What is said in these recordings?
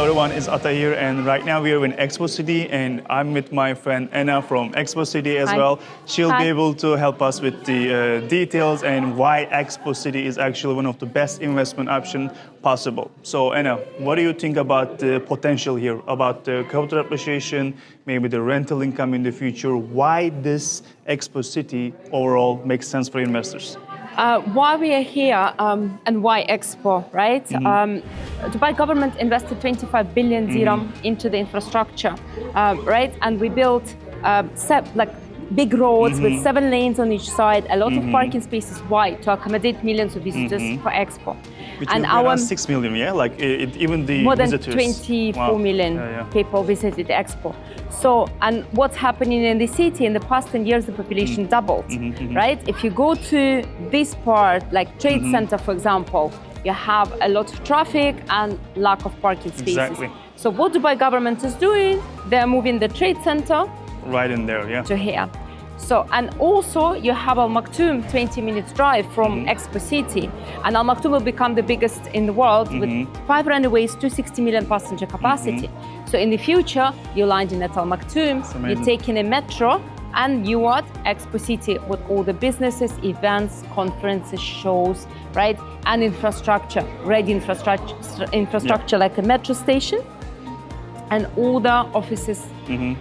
everyone, it's Ata here, and right now we are in Expo City, and I'm with my friend Anna from Expo City as well. She'll be able to help us with the details and why Expo City is actually one of the best investment options possible. So Anna, what do you think about the potential here, about the capital appreciation, maybe the rental income in the future? Why this Expo City overall makes sense for investors? Why we are here and why Expo, right? Dubai government invested 25 billion dirham into the infrastructure, right? And we built big roads with 7 lanes on each side, a lot of parking spaces wide to accommodate millions of visitors for Expo. Which and our 6 million, yeah? Like even the more visitors. More than 24 million people visited Expo. So, and what's happening in the city, in the past 10 years, the population doubled, right? If you go to this part, like Trade Center, for example, you have a lot of traffic and lack of parking spaces. Exactly. So what Dubai government is doing, they're moving the Trade Center right in there, yeah. to here. So, and also you have Al Maktoum, 20 minutes drive from Expo City. And Al Maktoum will become the biggest in the world with 5 runways, 260 million passenger capacity. So in the future, you're landing at Al Maktoum, you're taking a metro, and you at Expo City with all the businesses, events, conferences, shows, right? And infrastructure, ready infrastructure like a metro station, and all the offices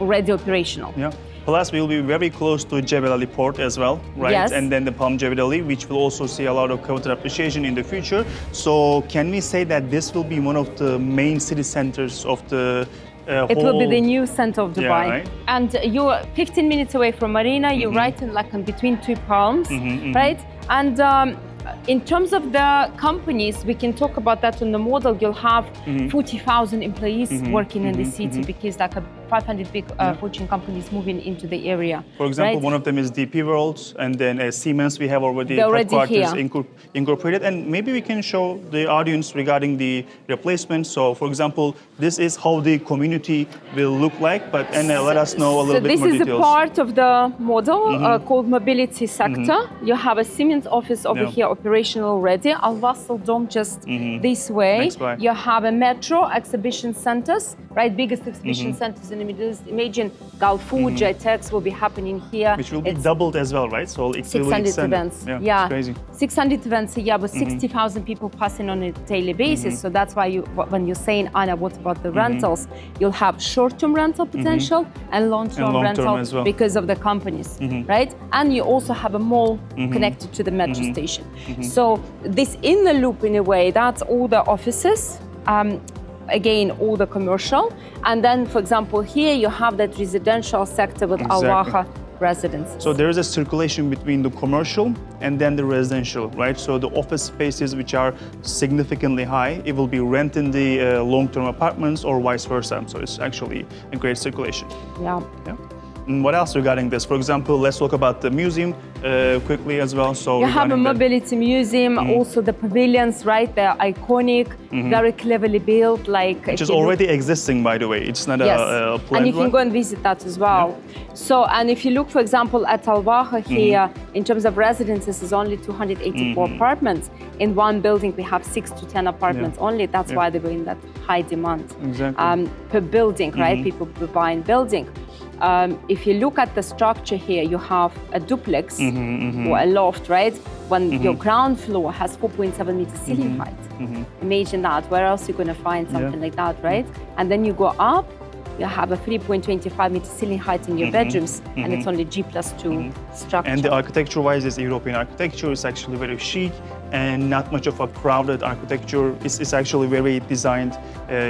already operational. Yeah. Plus, we'll be very close to Jebel Ali Port as well, right? Yes. And then the Palm Jebel Ali, which will also see a lot of capital appreciation in the future. So can we say that this will be one of the main city centers of the It will be the new center of Dubai. Yeah, right? And you're 15 minutes away from Marina, you're right in between 2 palms, right? And in terms of the companies, we can talk about that on the model. You'll have 40,000 employees working in the city because like 500 big Fortune companies moving into the area. For example, one of them is DP World, and then Siemens, we have already headquarters incorporated. And maybe we can show the audience regarding the replacement. So, for example, this is how the community will look like, but let us know a little bit more details. So this is a part of the model called mobility sector. You have a Siemens office over here, operational already. Al Wasl Dome just this way. You have a metro, exhibition centers, right? Biggest exhibition centers in the Middle East. Imagine Gulfood, JTEX will be happening here. Which will be doubled as well, right? So it's 600 events. Yeah, crazy. 600 events a year, but 60,000 people passing on a daily basis. So that's why when you're saying, Anna, what about the rentals? You'll have short-term rental potential and long-term rental as well, because of the companies, right? And you also have a mall connected to the metro station. So this in the loop, in a way, that's all the offices. Again, all the commercial. And then, for example, here you have that residential sector with Al Waha residences. So there is a circulation between the commercial and then the residential, right? So the office spaces which are significantly high, it will be renting the long-term apartments or vice versa. So it's actually a great circulation. Yeah. And what else regarding this? For example, let's talk about the museum quickly as well. So you have a mobility museum, also the pavilions, right? They're iconic, very cleverly built, like which is already existing, by the way. It's not a planned and you can go and visit that as well. So, and if you look, for example, at Al Waha here, in terms of residences, is only 284 apartments. In one building, we have 6 to 10 apartments only. That's why they were in that high demand per building, right? People buying building. If you look at the structure here, you have a duplex or a loft, right? When your ground floor has 4.7 meter ceiling height. Imagine that. Where else are you going to find something like that, right? And then you go up, you have a 3.25 meter ceiling height in your bedrooms, and it's only G+2 structure. And the architecture-wise is European architecture. It's actually very chic and not much of a crowded architecture. It's actually very designed,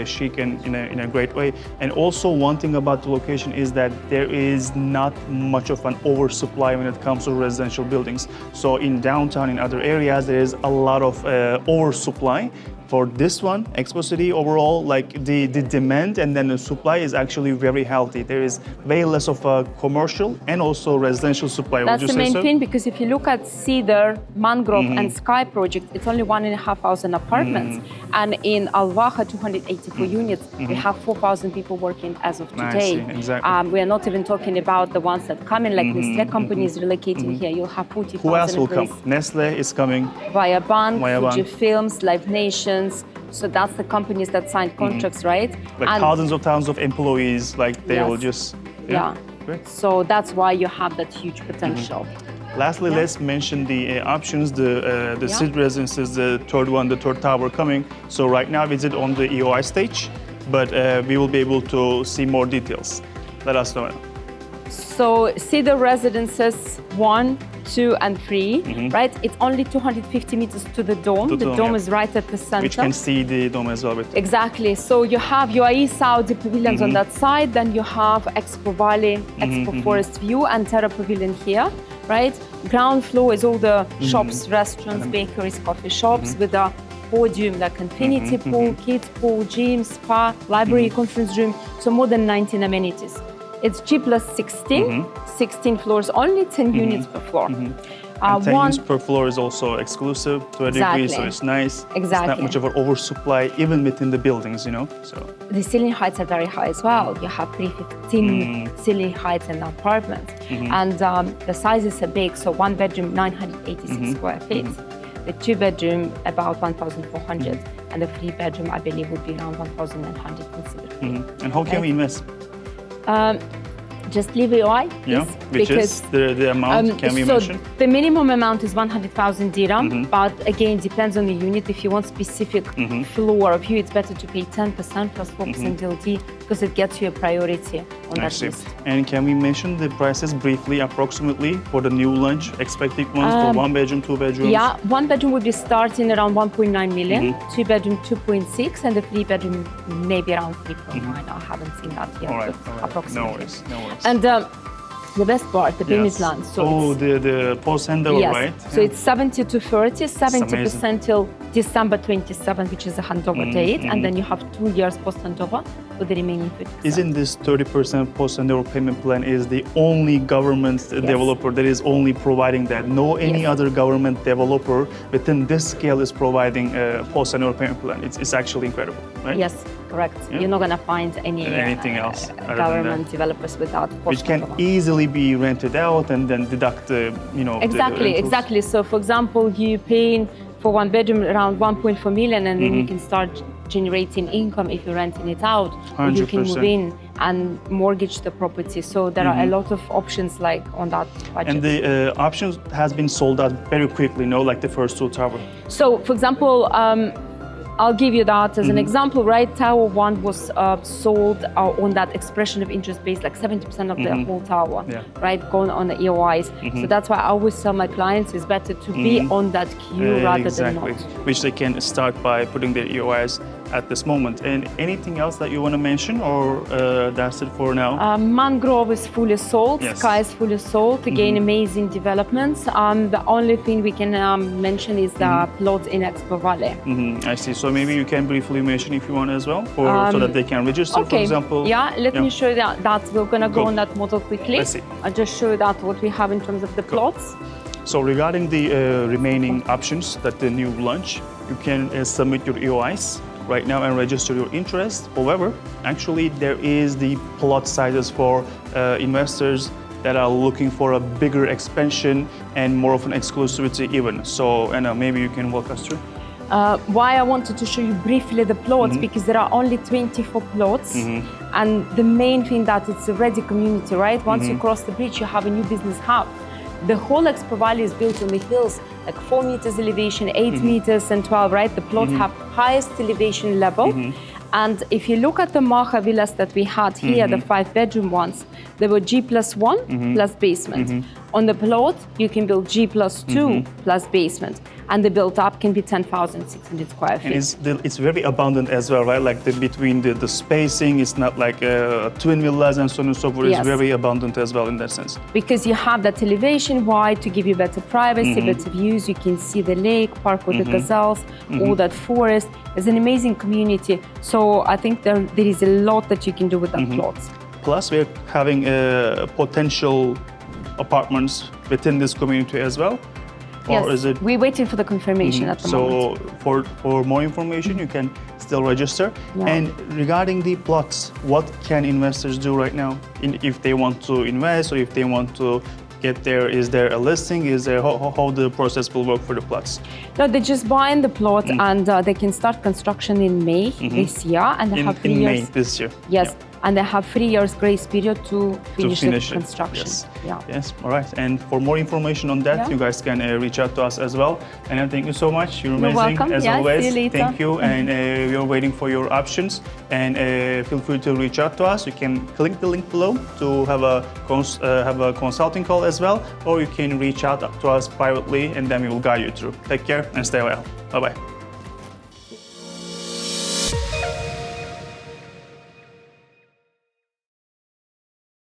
chic and in a great way. And also one thing about the location is that there is not much of an oversupply when it comes to residential buildings. So in downtown, in other areas, there is a lot of oversupply. For this one, Expo City overall, like the demand and then the supply is actually very healthy. There is way less of a commercial and also residential supply. That's the main thing, because if you look at Cedar, Mangrove and Sky project, it's only 1,500 apartments. And in Al Waha, 284 units, we have 4,000 people working as of today. I see, exactly. We are not even talking about the ones that come in, like Nestlé companies relocating here. You'll have 40,000 Who else will come? employees. Nestlé is coming. Via Bank, Via Fuji Bank. Films, Live Nations. So that's the companies that signed contracts, right? Like And- thousands of employees, like they Yes. will just... Yeah. Great. So that's why you have that huge potential. Lastly, Yeah. let's mention the options, the Yeah. city residences, the third one, the third tower coming. So right now it's on the EOI stage, but we will be able to see more details. Let us know. So Cedar Residences 1, 2, and 3, right? It's only 250 meters to the dome. To The dome, dome yeah. is right at the center. Which can see the dome as well. Exactly. So you have UAE Saudi pavilions on that side, then you have Expo Valley, Expo Forest View, and Terra Pavilion here, right? Ground floor is all the shops, restaurants, bakeries, coffee shops with a podium like infinity pool, kids pool, gym, spa, library, conference room, so more than 19 amenities. It's G plus 16, 16 floors, only 10 units per floor. And 10 units per floor is also exclusive to a degree, so Exactly. it's nice. It's Exactly. not much of an oversupply, even within the buildings, you know. So The ceiling heights are very high as well. You have 315 ceiling heights in apartments. And the sizes are big, so one bedroom, 986 square feet. The two bedroom, about 1,400. And the three bedroom, I believe, would be around 1,900 considered. and how can we invest? Just leave EOI, Yeah, please, which is the amount, can we so mention? the minimum amount is 100,000 dirham, but again, depends on the unit. If you want specific floor of view, it's better to pay 10% plus 4% DLT because it gets you a priority on I that see. list. And can we mention the prices briefly, approximately, for the new launch, expected ones for one bedroom, two bedrooms? Yeah, one bedroom would be starting around 1.9 million, two bedroom 2.6, and the three bedroom maybe around 3.9. I haven't seen that yet, All right, but all right. approximately. No worries, no worries. And the best part, the payment Yes. plan. So oh, it's, the post-handover, yes. right? So Yeah. it's 70 to 30, 70% amazing. till December 27, which is a handover date, and then you have 2 years post-handover for the remaining 50%. Isn't this 30% post-handover payment plan is the only government developer that is only providing that? No any Yes. other government developer within this scale is providing a post-handover payment plan. It's actually incredible, right? Yes, correct. Yeah. You're not going to find Anything else other than government that. developers without Which can post-handover. easily be rented out and then deduct the, the Exactly, rentals. exactly. So, for example, you paying for one bedroom around 1.4 million, and then you can start generating income if you're renting it out. Or you can move 100%. in and mortgage the property. So there are a lot of options like on that budget. And the options has been sold out very quickly, no? Like the first two towers. So, for example, I'll give you that as an example, right? Tower 1 was sold on that expression of interest base, like 70% of the whole tower, Yeah. right? Going on the EOIs. So that's why I always tell my clients it's better to be on that queue rather Exactly. than not. Which they can start by putting their EOIs at this moment. And anything else that you want to mention, or that's it for now? Mangrove is fully sold, Yes. Sky is fully sold, again amazing developments. The only thing we can mention is the plot in Expo Valley. I see. So maybe you can briefly mention if you want as well, so that they can register, for example. Yeah, let me show you that we're gonna go Cool. on that model quickly. Let's see. I'll just show you that what we have in terms of the plots. So regarding the remaining options that the new launch, you can submit your EOIs right now and register your interest. However, actually there is the plot sizes for investors that are looking for a bigger expansion and more of an exclusivity even. So Anna, maybe you can walk us through. Why I wanted to show you briefly the plots, because there are only 24 plots, and the main thing that it's a ready community, right? Once you cross the bridge, you have a new business hub. The whole Expo Valley is built on the hills, like 4 meters elevation, 8 meters and 12, right? The plots have highest elevation level. And if you look at the Maha villas that we had here, the 5-bedroom ones, they were G+1 plus basement. On the plot, you can build G+2 plus basement. And the built up can be 10,600 square feet. And it's very abundant as well, right? Like between the spacing, it's not like twin villas and so on and so forth. Yes. It's very abundant as well in that sense. Because you have that elevation wide to give you better privacy, better views. You can see the lake, park with the gazelles, all that forest. It's an amazing community. So I think there is a lot that you can do with that plots. Plus, we're having potential apartments within this community as well. or Yes, is it? we're waiting for the confirmation at the moment. So for more information, you can still register. Yeah. And regarding the plots, what can investors do right now if they want to invest or if they want to get there? Is there a listing? Is there how the process will work for the plots? No, they just buy in the plot and they can start construction in May this year, and they have 3 in years. May this year. Yes, Yeah. and they have 3 years grace period to finish the it. construction. Yes. Yeah. Yes. All right. And for more information on that, Yeah. you guys can reach out to us as well. And thank you so much. You're You're amazing welcome. as Yeah, always. see you later. Thank you. And we are waiting for your options. And feel free to reach out to us. You can click the link below to have a consulting call as well, or you can reach out to us privately, and then we will guide you through. Take care and stay well. Bye bye.